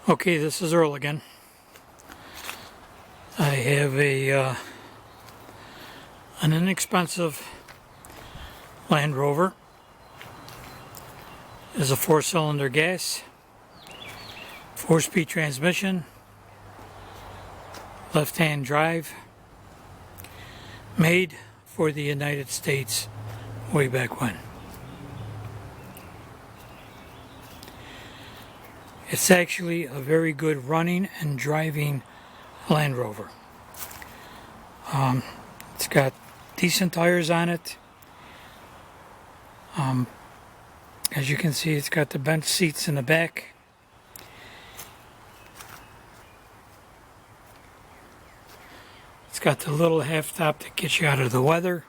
Okay, this is Earl again. I have an inexpensive Land Rover. It's a 4-cylinder gas, 4-speed transmission, left-hand drive, made for the United States way back when. It's actually a very good running and driving Land Rover. It's got decent tires on it. As you can see, it's got the bench seats in the back. It's got the little half top that gets you out of the weather.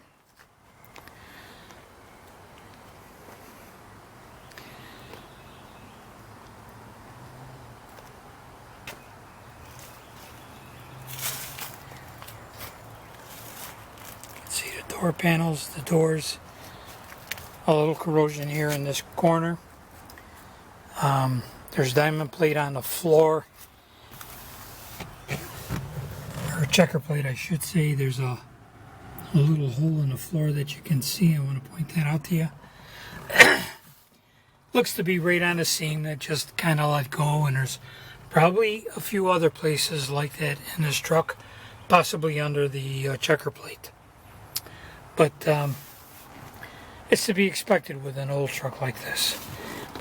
See the door panels, the doors, a little corrosion here in this corner. There's diamond plate on the floor, or checker plate I should say. There's a little hole in the floor that you can see. I want to point that out to you. Looks to be right on the seam that just kind of let go, and there's probably a few other places like that in this truck, possibly under the checker plate. But it's to be expected with an old truck like this.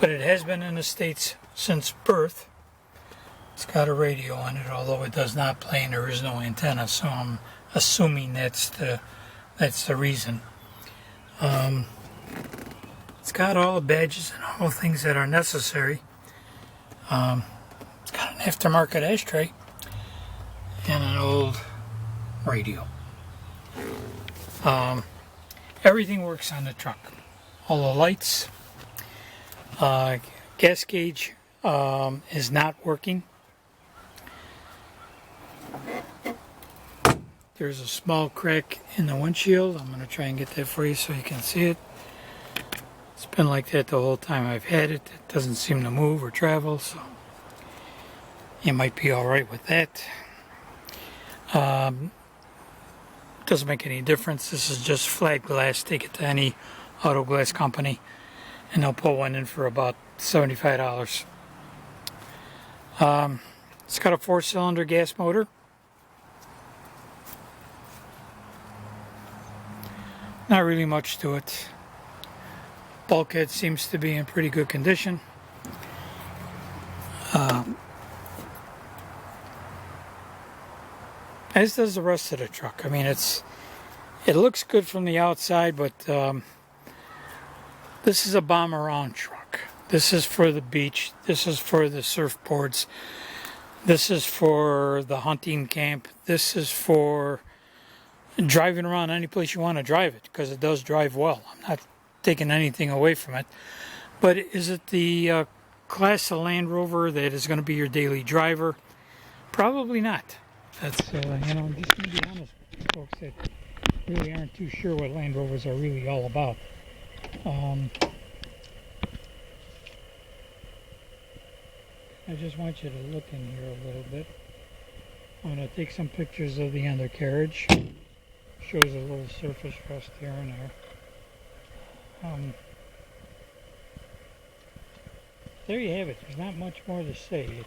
But it has been in the States since birth. It's got a radio on it, although it does not play and there is no antenna, so I'm assuming that's the reason. It's got all the badges and all the things that are necessary. It's got an aftermarket ashtray and an old radio. Everything works on the truck. All the lights. Gas gauge is not working. There's a small crack in the windshield. I'm going to try and get that for you so you can see it. It's been like that the whole time I've had it. It doesn't seem to move or travel, so you might be alright with that. Doesn't make any difference. This is just flat glass. Take it to any auto glass company and they'll put one in for about $75. It's got a 4-cylinder gas motor. Not really much to it. Bulkhead seems to be in pretty good condition. As does the rest of the truck. I mean, it looks good from the outside, but this is a bomb around truck. This is for the beach. This is for the surfboards. This is for the hunting camp. This is for driving around any place you want to drive it, because it does drive well. I'm not taking anything away from it. But is it the class of Land Rover that is going to be your daily driver? Probably not. That's, I'm just going to be honest with folks that really aren't too sure what Land Rovers are really all about. I just want you to look in here a little bit. I'm going to take some pictures of the undercarriage. Shows a little surface rust here and there. There you have it. There's not much more to say.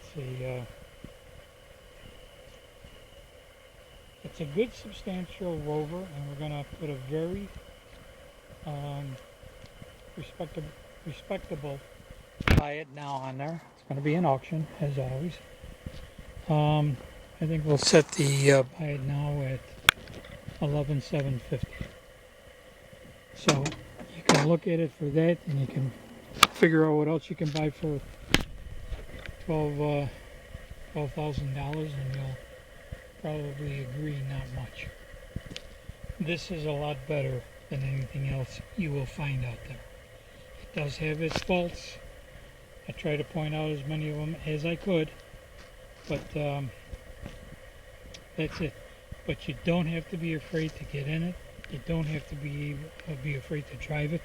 It's a good substantial Rover, and we're going to put a very respectable buy it now on there. It's going to be an auction, as always. I think we'll set the buy it now at $11,750. So you can look at it for that, and you can figure out what else you can buy for $12,000, and you'll probably agree not much. This is a lot better than anything else you will find out there. It does have its faults. I try to point out as many of them as I could, but that's it. But you don't have to be afraid to get in it. You don't have to be afraid to drive it.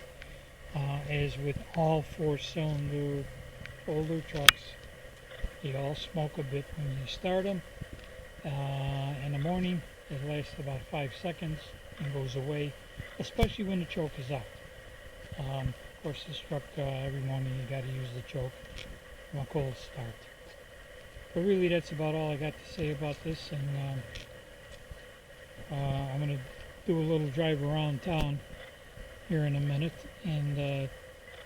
As with all 4-cylinder older trucks, they all smoke a bit when you start them. In the morning, it lasts about 5 seconds and goes away, especially when the choke is out. Of course, this truck, every morning you got to use the choke from a cold start. But really, that's about all I got to say about this, and I'm going to do a little drive around town here in a minute and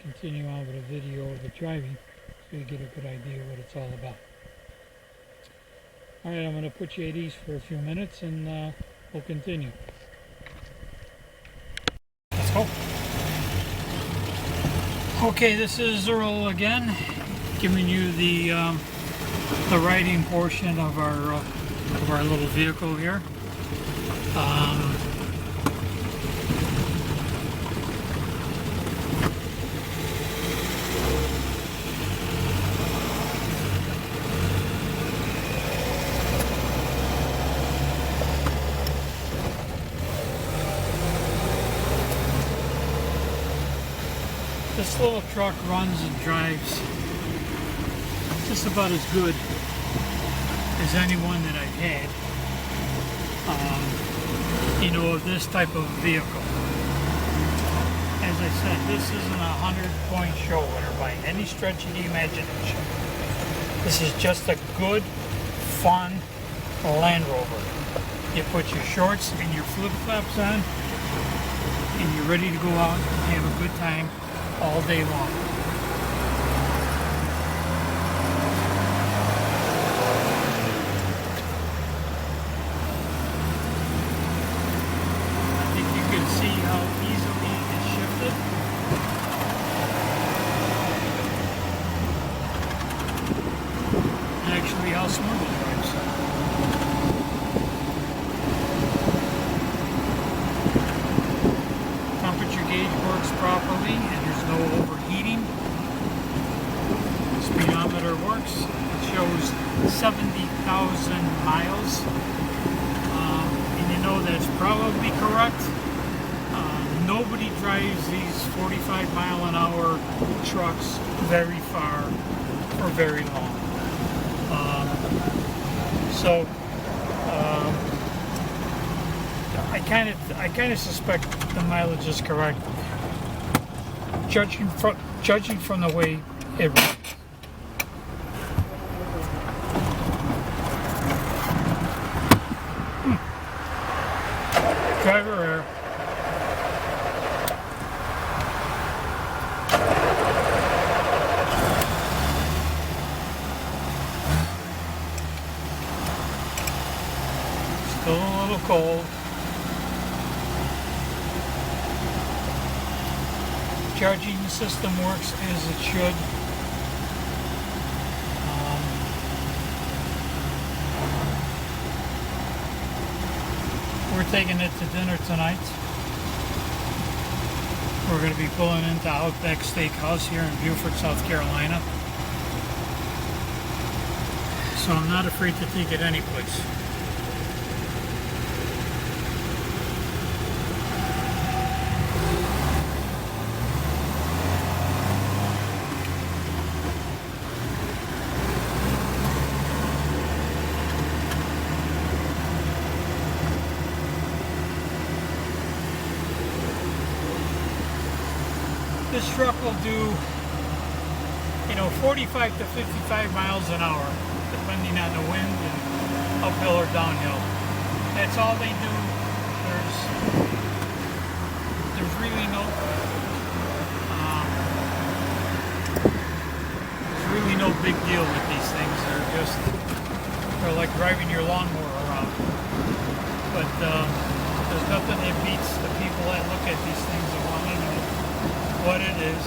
continue on with a video of the driving so you get a good idea of what it's all about. Alright, I'm going to put you at ease for a few minutes and we'll continue. Let's go. Okay, this is Earl again, giving you the riding portion of our little vehicle here. This little truck runs and drives just about as good as anyone that I've had, of this type of vehicle. As I said, this isn't a 100-point show winner by any stretch of the imagination. This is just a good, fun Land Rover. You put your shorts and your flip-flops on, and you're ready to go out and have a good time all day long. I think you can see how easily it's shifted. And actually how smooth it drives. Temperature gauge works properly and there's no overheating. Speedometer works. It shows 70,000 miles. And you know that's probably correct. Nobody drives these 45 mile an hour trucks very far or very long. I kind of suspect the mileage is correct, judging from the way it runs. Driver error. Still a little cold. Charging system works as it should. We're taking it to dinner tonight. We're going to be pulling into Outback Steakhouse here in Beaufort, South Carolina. So I'm not afraid to take it anyplace. This truck will do, 45 to 55 miles an hour, depending on the wind and uphill or downhill. That's all they do. There's really no big deal with these things. They're like driving your lawnmower around. But there's nothing that beats the people that look at these things and want to know what it is,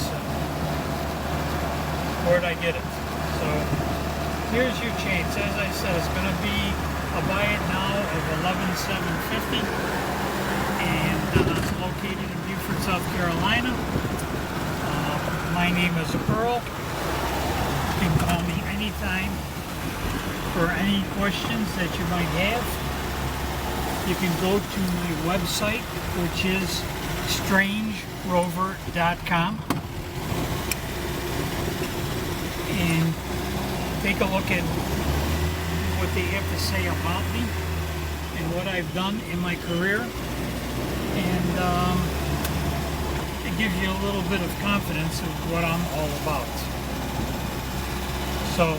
where'd I get it. So here's your chance. As I said, it's going to be a buy it now of $11,750, and it's located in Beaufort, South Carolina. My name is Earl. You can call me anytime for any questions that you might have. You can go to my website, which is strangerover.com, and take a look at what they have to say about me and what I've done in my career, and it gives you a little bit of confidence of what I'm all about. So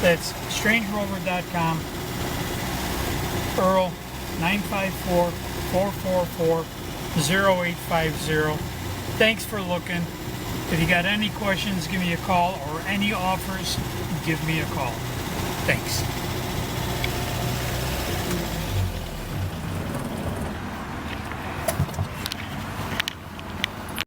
that's strangerover.com, Earl 954-444-0850. Thanks for looking. If you got any questions, give me a call, or any offers, give me a call. Thanks.